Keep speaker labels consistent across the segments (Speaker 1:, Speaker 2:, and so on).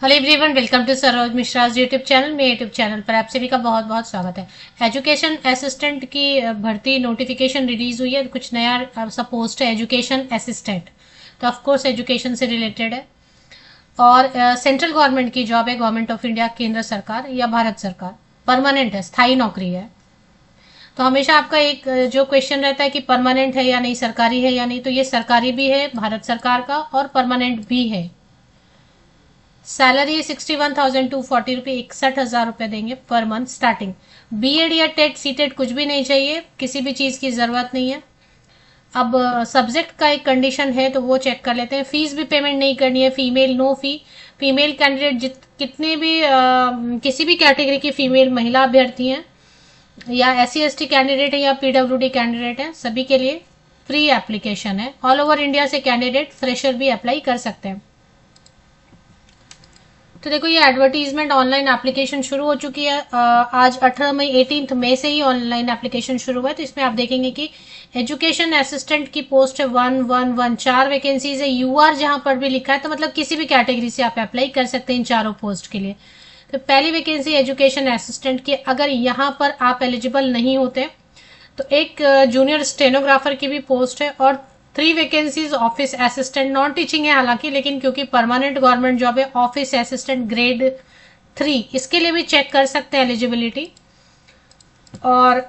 Speaker 1: Hello everyone, welcome to Saroj Mishra YouTube channel. मेरे YouTube channel पर आप सभी का बहुत बहुत स्वागत है। एजुकेशन असिस्टेंट की भर्ती नोटिफिकेशन रिलीज हुई है। कुछ नया सा पोस्ट है एजुकेशन असिस्टेंट, तो ऑफ कोर्स एजुकेशन से रिलेटेड है और सेंट्रल गवर्नमेंट की जॉब है। गवर्नमेंट ऑफ इंडिया, केंद्र सरकार या भारत सरकार, परमानेंट है, स्थायी नौकरी है। तो हमेशा आपका एक जो क्वेश्चन रहता है कि परमानेंट है या नहीं, सरकारी है या नहीं, तो ये सरकारी भी है भारत सरकार का और परमानेंट भी है। सैलरी 61,240 रुपये, 61,000 रुपये देंगे पर मंथ स्टार्टिंग। बीएड या टेट सीटेट कुछ भी नहीं चाहिए, किसी भी चीज़ की ज़रूरत नहीं है। अब सब्जेक्ट का एक कंडीशन है तो वो चेक कर लेते हैं। फीस भी पेमेंट नहीं करनी है, female no fee. Female candidate कितने भी किसी भी कैटेगरी की फीमेल महिला अभ्यर्थी हैं या SC ST कैंडिडेट है या PWD कैंडिडेट है, सभी के लिए फ्री एप्लीकेशन है। ऑल ओवर इंडिया से कैंडिडेट फ्रेशर भी अप्लाई कर सकते हैं। तो देखो, ये एडवर्टीजमेंट ऑनलाइन एप्लीकेशन शुरू हो चुकी है। आज 18 मई 18 मई से ही ऑनलाइन एप्लीकेशन शुरू हुआ है। तो इसमें आप देखेंगे कि एजुकेशन असिस्टेंट की पोस्ट है 111, 4 वैकेंसीज है। UR जहां पर भी लिखा है तो मतलब किसी भी कैटेगरी से आप अप्लाई कर सकते हैं इन चारों पोस्ट के लिए। तो पहली वैकेंसी एजुकेशन असिस्टेंट की, अगर यहाँ पर आप एलिजिबल नहीं होते तो एक जूनियर स्टेनोग्राफर की भी पोस्ट है और 3 vacancies office assistant, non teaching है हालांकि, लेकिन क्योंकि परमानेंट गवर्नमेंट जॉब है, ऑफिस असिस्टेंट ग्रेड 3, इसके लिए भी चेक कर सकते हैं एलिजिबिलिटी। और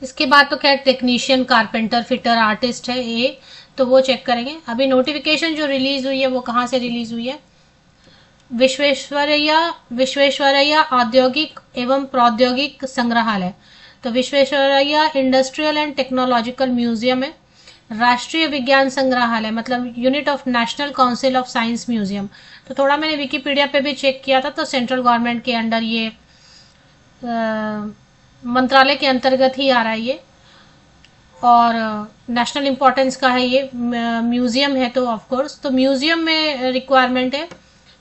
Speaker 1: इसके बाद तो खैर टेक्नीशियन, कारपेंटर, फिटर, आर्टिस्ट है ये, तो वो चेक करेंगे। अभी नोटिफिकेशन जो रिलीज हुई है वो कहाँ से रिलीज हुई है? विश्वेश्वरैया औद्योगिक एवं प्रौद्योगिक संग्रहालय, तो Visvesvaraya industrial and technological museum है। राष्ट्रीय विज्ञान संग्रहालय मतलब unit of national council of science museum. तो थोड़ा मैंने विकिपीडिया पे भी चेक किया था, तो सेंट्रल गवर्नमेंट के अंडर ये मंत्रालय के अंतर्गत ही आ रहा है ये, और नेशनल इम्पोर्टेंस का है ये म्यूजियम है। तो ऑफ कोर्स तो म्यूजियम में रिक्वायरमेंट है।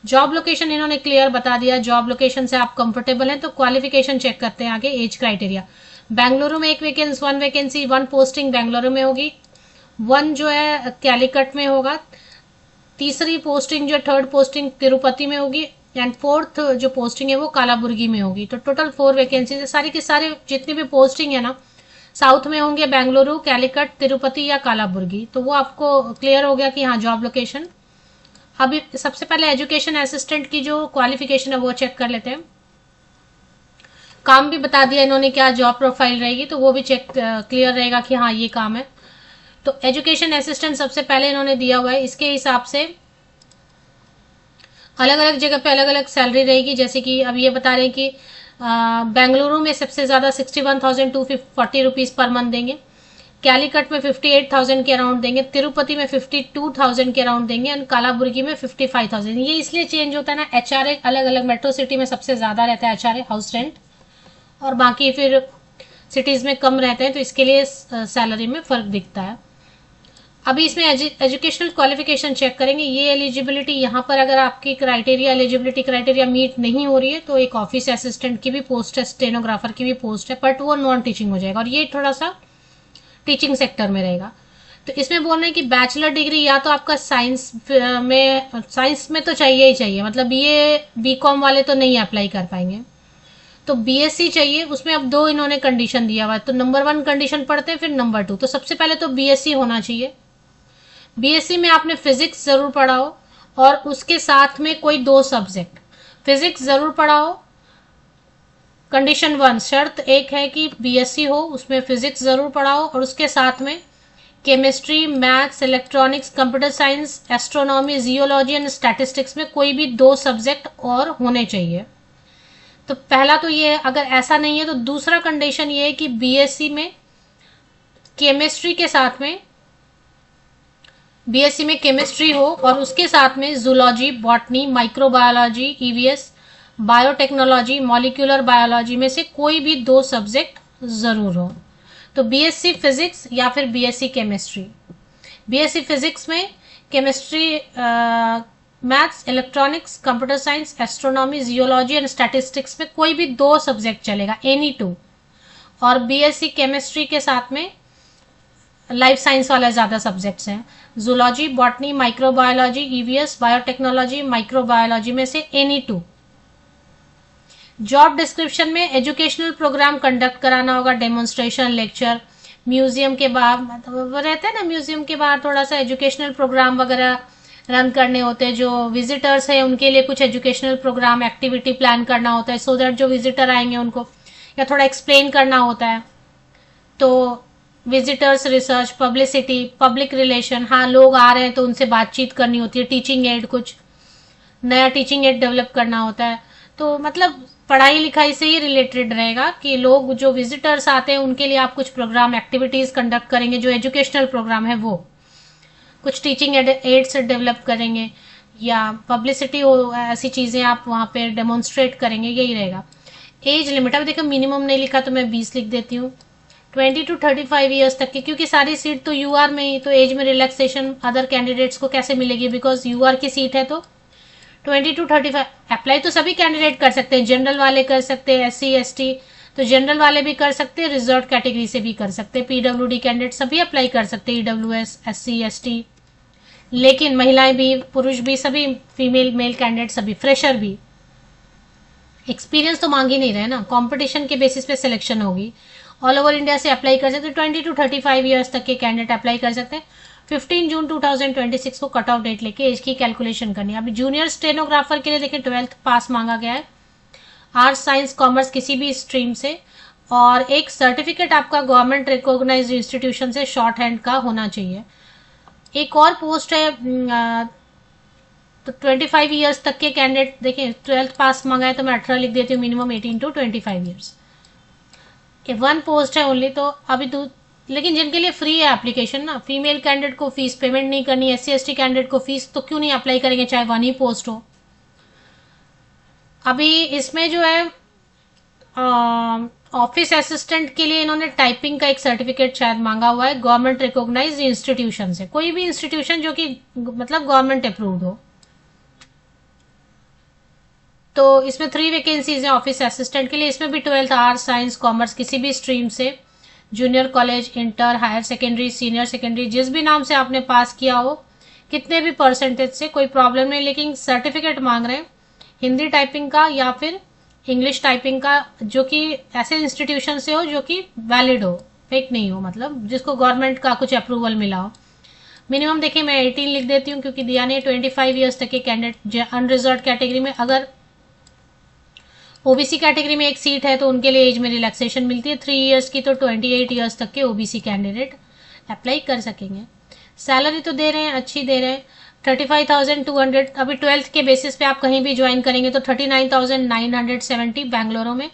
Speaker 1: जॉब लोकेशन इन्होंने क्लियर बता दिया, जॉब लोकेशन से आप कंफर्टेबल हैं तो क्वालिफिकेशन चेक करते हैं आगे, एज क्राइटेरिया। बेंगलुरु में एक वैकेंसी 1 पोस्टिंग बेंगलुरु में होगी, 1 जो है कैलिकट में होगा, तीसरी पोस्टिंग जो 3rd पोस्टिंग तिरुपति में होगी एंड 4th जो पोस्टिंग है वो कालाबुर्गी में होगी। तो टोटल 4 वैकेंसीज है। सारी की सारी जितनी भी पोस्टिंग है ना, साउथ में होंगे, बेंगलुरु, कैलिकट, तिरुपति या कालाबुर्गी। तो वो आपको क्लियर हो गया कि हाँ जॉब लोकेशन। अभी सबसे पहले एजुकेशन असिस्टेंट की जो क्वालिफिकेशन है वो चेक कर लेते हैं। काम भी बता दिया इन्होंने, क्या जॉब प्रोफाइल रहेगी, तो वो भी चेक क्लियर रहेगा कि हाँ ये काम है। तो एजुकेशन असिस्टेंट सबसे पहले इन्होंने दिया हुआ है, इसके हिसाब से अलग अलग जगह पे अलग अलग सैलरी रहेगी। जैसे कि अब ये बता रहे हैं कि बेंगलुरु में सबसे ज्यादा 61,240 रुपीज पर मंथ देंगे, कैलिकट में 58,000 के अराउंड देंगे, तिरुपति में 52,000 के अराउंड देंगे एंड कालाबुर्गी में 55,000। ये इसलिए चेंज होता है ना, HRA अलग अलग मेट्रो सिटी में सबसे ज्यादा रहता है HRA हाउस रेंट, और बाकी फिर सिटीज में कम रहते हैं, तो इसके लिए सैलरी में फर्क दिखता है। अभी इसमें एजुकेशनल क्वालिफिकेशन चेक करेंगे। ये एलिजिबिलिटी यहाँ पर अगर आपकी क्राइटेरिया, एलिजिबिलिटी क्राइटेरिया मीट नहीं हो रही है तो एक ऑफिस असिस्टेंट की भी पोस्ट है, स्टेनोग्राफर की भी पोस्ट है, बट वो नॉन टीचिंग हो जाएगा और ये थोड़ा सा टीचिंग सेक्टर में रहेगा। तो इसमें बोल रहे हैं कि बैचलर डिग्री या तो आपका साइंस में तो चाहिए ही चाहिए, मतलब BCom वाले तो नहीं अप्लाई कर पाएंगे, तो BSc चाहिए। उसमें अब 2 इन्होंने कंडीशन दिया हुआ है, तो नंबर 1 कंडीशन पढ़ते हैं, फिर नंबर 2। तो सबसे पहले तो BSc होना चाहिए। BSc में आपने फिजिक्स जरूर पढ़ा हो और उसके साथ में कोई 2 सब्जेक्ट फिजिक्स जरूर पढ़ा हो। कंडीशन 1, शर्त एक है कि BSc हो, उसमें फिजिक्स जरूर पढ़ा हो और उसके साथ में chemistry, maths, electronics, computer science, astronomy, geology and statistics में कोई भी 2 सब्जेक्ट और होने चाहिए। तो पहला तो ये है। अगर ऐसा नहीं है तो दूसरा कंडीशन ये है कि BSc में केमिस्ट्री के साथ में BSc में केमिस्ट्री हो और उसके साथ में zoology, botany, microbiology, EVS, biotechnology, molecular biology में से कोई भी 2 सब्जेक्ट जरूर हो। तो BSc फिजिक्स या फिर BSc केमिस्ट्री। BSc फिजिक्स में chemistry, maths, electronics, computer science, astronomy, geology and statistics में कोई भी 2 सब्जेक्ट चलेगा, एनी 2। और BSc केमिस्ट्री के साथ में लाइफ साइंस वाला ज़्यादा सब्जेक्ट्स हैं। Zoology, botany, microbiology, EVS, biotechnology, microbiology में से एनी 2। जॉब डिस्क्रिप्शन में एजुकेशनल प्रोग्राम कंडक्ट कराना होगा, डेमोन्स्ट्रेशन, लेक्चर, म्यूजियम के बाहर, मतलब वो रहता है ना, म्यूजियम के बाहर थोड़ा सा एजुकेशनल प्रोग्राम वगैरह रन करने होते हैं। जो विजिटर्स हैं उनके लिए कुछ एजुकेशनल प्रोग्राम एक्टिविटी प्लान करना होता है, सो दैट जो विजिटर आएंगे उनको या थोड़ा एक्सप्लेन करना होता है। तो visitors research, publicity, public relation, हाँ लोग आ रहे हैं तो उनसे बातचीत करनी होती है। टीचिंग एड, कुछ नया टीचिंग एड डेवलप करना होता है। तो मतलब पढ़ाई लिखाई से ही रिलेटेड रहेगा कि लोग जो विजिटर्स आते हैं उनके लिए आप कुछ प्रोग्राम एक्टिविटीज कंडक्ट करेंगे, जो एजुकेशनल प्रोग्राम है वो कुछ टीचिंग एड्स डेवलप करेंगे या पब्लिसिटी हो, ऐसी चीजें आप वहां पे डेमोन्स्ट्रेट करेंगे, यही रहेगा। एज लिमिट, अब देखो मिनिमम नहीं लिखा तो मैं 20 लिख देती हूँ। 20 to 35 ईयर्स तक की, क्योंकि सारी सीट तो यूआर में ही, तो एज में रिलैक्सेशन अदर कैंडिडेट्स को कैसे मिलेगी, बिकॉज यूआर की सीट है। तो 20 to 35 अप्लाई तो सभी कैंडिडेट कर सकते हैं, जनरल वाले कर सकते हैं, SC ST तो जनरल वाले भी कर सकते हैं, रिजर्व कैटेगरी से भी कर सकते हैं, PWD कैंडिडेट सभी अप्लाई कर सकते हैं, EWS, SC ST। लेकिन महिलाएं भी, पुरुष भी, सभी फीमेल मेल कैंडिडेट सभी, फ्रेशर भी। एक्सपीरियंस तो मांग ही नहीं रहे ना, कंपटीशन के बेसिस पे सिलेक्शन होगी। ऑल ओवर इंडिया से अप्लाई कर सकते हैं, 20 to 35 ईयर्स तक के कैंडिडेट अप्लाई कर सकते हैं। 15 जून 2026 को कट ऑफ डेट लेके एज की कैलकुलेशन करनी है। अभी जूनियर स्टेनोग्राफर के लिए देखिए 12th पास मांगा गया है, आर्ट्स साइंस कॉमर्स किसी भी स्ट्रीम से, और एक सर्टिफिकेट आपका गवर्नमेंट रिकॉग्नाइज्ड इंस्टीट्यूशन से शॉर्ट हैंड का होना चाहिए। एक और पोस्ट है तो 25 ईयर्स तक के कैंडिडेट, देखिए 12th पास मांगा है तो मैं 18 लिख देती हूँ, मिनिमम 18 to 25 ईयर्स। 1 पोस्ट है ओनली, तो अभी लेकिन जिनके लिए फ्री है एप्लीकेशन ना, फीमेल कैंडिडेट को फीस पेमेंट नहीं करनी, SC ST कैंडिडेट को फीस, तो क्यों नहीं अप्लाई करेंगे चाहे 1 ही पोस्ट हो। अभी इसमें जो है ऑफिस असिस्टेंट के लिए इन्होंने टाइपिंग का एक सर्टिफिकेट शायद मांगा हुआ है गवर्नमेंट रिकॉग्नाइज्ड इंस्टीट्यूशन से, कोई भी इंस्टीट्यूशन जो कि मतलब गवर्नमेंट अप्रूव्ड हो। तो इसमें 3 वैकेंसीज है ऑफिस असिस्टेंट के लिए। इसमें भी 12th आर्ट्स साइंस कॉमर्स किसी भी स्ट्रीम से, junior college, inter, higher secondary, senior secondary, जिस भी नाम से आपने पास किया हो, कितने भी परसेंटेज से, कोई प्रॉब्लम नहीं, लेकिन सर्टिफिकेट मांग रहे हैं हिंदी टाइपिंग का या फिर इंग्लिश टाइपिंग का, जो कि ऐसे इंस्टीट्यूशन से हो जो कि वैलिड हो, फेक नहीं हो, मतलब जिसको गवर्नमेंट का कुछ अप्रूवल मिला हो। मिनिमम देखिए मैं 18 लिख देती हूँ क्योंकि दिया नहीं। 25 ईयर्स तक के कैंडिडेट, अनरिजर्व कैटेगरी में, अगर ओबीसी कैटेगरी में एक सीट है तो उनके लिए एज में रिलैक्सेशन मिलती है 3 ईयर्स की, तो 28 ईयर्स तक के ओबीसी कैंडिडेट अप्लाई कर सकेंगे। सैलरी तो दे रहे हैं, अच्छी दे रहे हैं, 35,200। अभी 12th के बेसिस पे आप कहीं भी ज्वाइन करेंगे तो 39,970 बेंगलुरु में,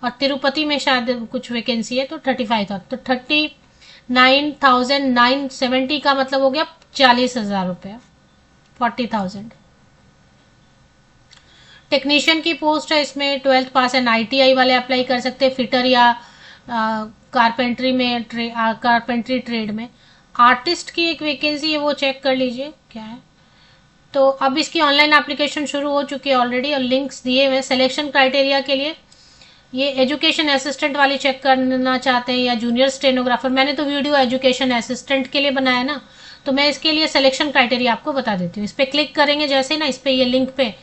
Speaker 1: और तिरुपति में शायद कुछ वैकेंसी है तो 35,000, तो 39,970 का मतलब हो गया 40,000 रुपया, 40,000। टेक्नीशियन की पोस्ट है, इसमें 12th पास एंड ITI वाले अप्लाई कर सकते हैं, फिटर या कारपेंट्री में, कारपेंट्री ट्रेड में। आर्टिस्ट की एक वैकेंसी है, वो चेक कर लीजिए क्या है। तो अब इसकी ऑनलाइन एप्लीकेशन शुरू हो चुकी है ऑलरेडी, और लिंक्स दिए हुए। सिलेक्शन क्राइटेरिया के लिए ये एजुकेशन असिस्टेंट वाली चेक करना चाहते हैं या जूनियर स्टेनोग्राफर, मैंने तो वीडियो एजुकेशन असिस्टेंट के लिए बनाया ना, तो मैं इसके लिए सिलेक्शन क्राइटेरिया आपको बता देती हूँ। इस पर क्लिक करेंगे जैसे ना, इस पे ये लिंक पे,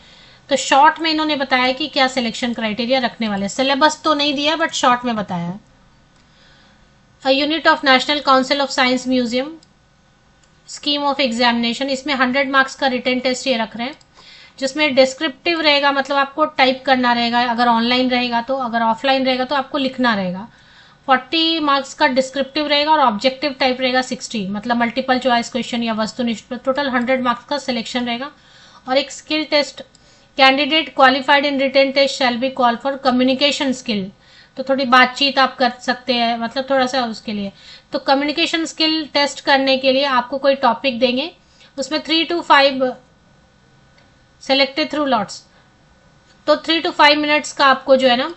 Speaker 1: तो शॉर्ट में इन्होंने बताया कि क्या सिलेक्शन क्राइटेरिया रखने वाले। सिलेबस तो नहीं दिया बट शॉर्ट में बताया है। A unit of national council of science museum, scheme of examination, इसमें 100 मार्क्स का रिटन टेस्ट ये रख रहे हैं, जिसमें डिस्क्रिप्टिव रहेगा, मतलब आपको टाइप करना रहेगा अगर ऑनलाइन रहेगा तो, अगर ऑफलाइन रहेगा तो आपको लिखना रहेगा। 40 मार्क्स का डिस्क्रिप्टिव रहेगा और ऑब्जेक्टिव टाइप रहेगा 60, मतलब मल्टीपल चॉइस क्वेश्चन या वस्तुनिष्ठ, टोटल 100 मार्क्स का सिलेक्शन रहेगा। और एक skill test, candidate qualified in written test shall be call for communication skill, तो थोड़ी बातचीत आप कर सकते हैं, मतलब थोड़ा सा उसके लिए। तो कम्युनिकेशन स्किल टेस्ट करने के लिए आपको कोई टॉपिक देंगे, उसमें 3 to 5 सेलेक्टेड थ्रू लॉट्स, तो 3 to 5 मिनट्स का आपको जो है ना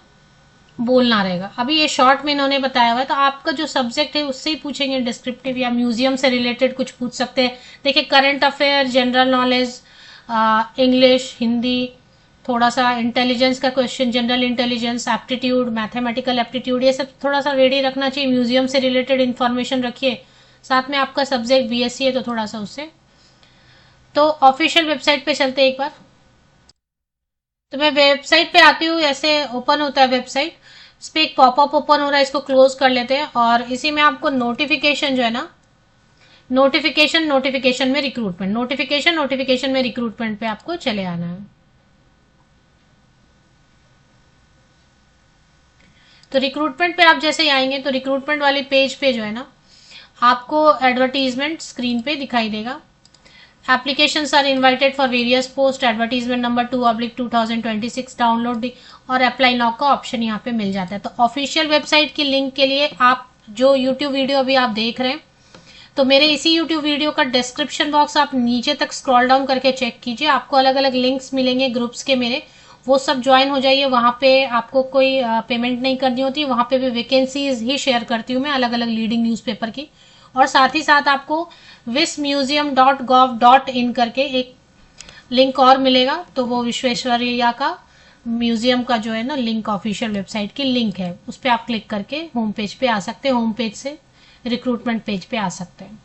Speaker 1: बोलना रहेगा। अभी ये शॉर्ट में इन्होंने बताया हुआ है, तो आपका जो सब्जेक्ट है उससे ही पूछेंगे, डिस्क्रिप्टिव या म्यूजियम से रिलेटेड कुछ पूछ सकते हैं। देखिए current affair, general knowledge, English, Hindi, थोड़ा सा इंटेलिजेंस का question, general intelligence, aptitude, mathematical aptitude, ये सब थोड़ा सा रेडी रखना चाहिए। म्यूजियम से रिलेटेड इंफॉर्मेशन रखिए साथ में आपका सब्जेक्ट बीएससी है तो थोड़ा सा उससे। तो ऑफिशियल वेबसाइट पे चलते हैं एक बार। तो मैं वेबसाइट पे आती हूँ, ऐसे ओपन होता है वेबसाइट, इस पर एक पॉपअप ओपन हो रहा है, इसको क्लोज कर लेते हैं। और इसी में आपको नोटिफिकेशन जो है ना, नोटिफिकेशन में रिक्रूटमेंट, नोटिफिकेशन में रिक्रूटमेंट पे आपको चले आना है। तो रिक्रूटमेंट पे आप जैसे ही आएंगे तो रिक्रूटमेंट वाली पेज पे जो है ना, आपको एडवर्टीजमेंट स्क्रीन पे दिखाई देगा। Applications are invited for various post, advertisement number 2/2026 download, और अप्लाई नाउ का ऑप्शन यहाँ पे मिल जाता है। तो ऑफिशियल वेबसाइट की लिंक के लिए आप जो यूट्यूब वीडियो अभी आप देख रहे हैं, तो मेरे इसी यूट्यूब वीडियो का डिस्क्रिप्शन बॉक्स आप नीचे तक स्क्रॉल डाउन करके चेक कीजिए, आपको अलग अलग लिंक्स मिलेंगे ग्रुप्स के मेरे, वो सब ज्वाइन हो जाइए। वहां पे आपको कोई पेमेंट नहीं करनी होती, वहां पे भी वैकेंसीज ही शेयर करती हूँ मैं, अलग अलग लीडिंग न्यूज़पेपर की। और साथ ही साथ आपको vismuseum.gov.in करके एक लिंक और मिलेगा, तो वो विश्वेश्वरैया का म्यूजियम का जो है ना लिंक, ऑफिशियल वेबसाइट की लिंक है, उस पर आप क्लिक करके होम पेज पे आ सकते हैं, होम पेज से रिक्रूटमेंट पेज पे आ सकते हैं।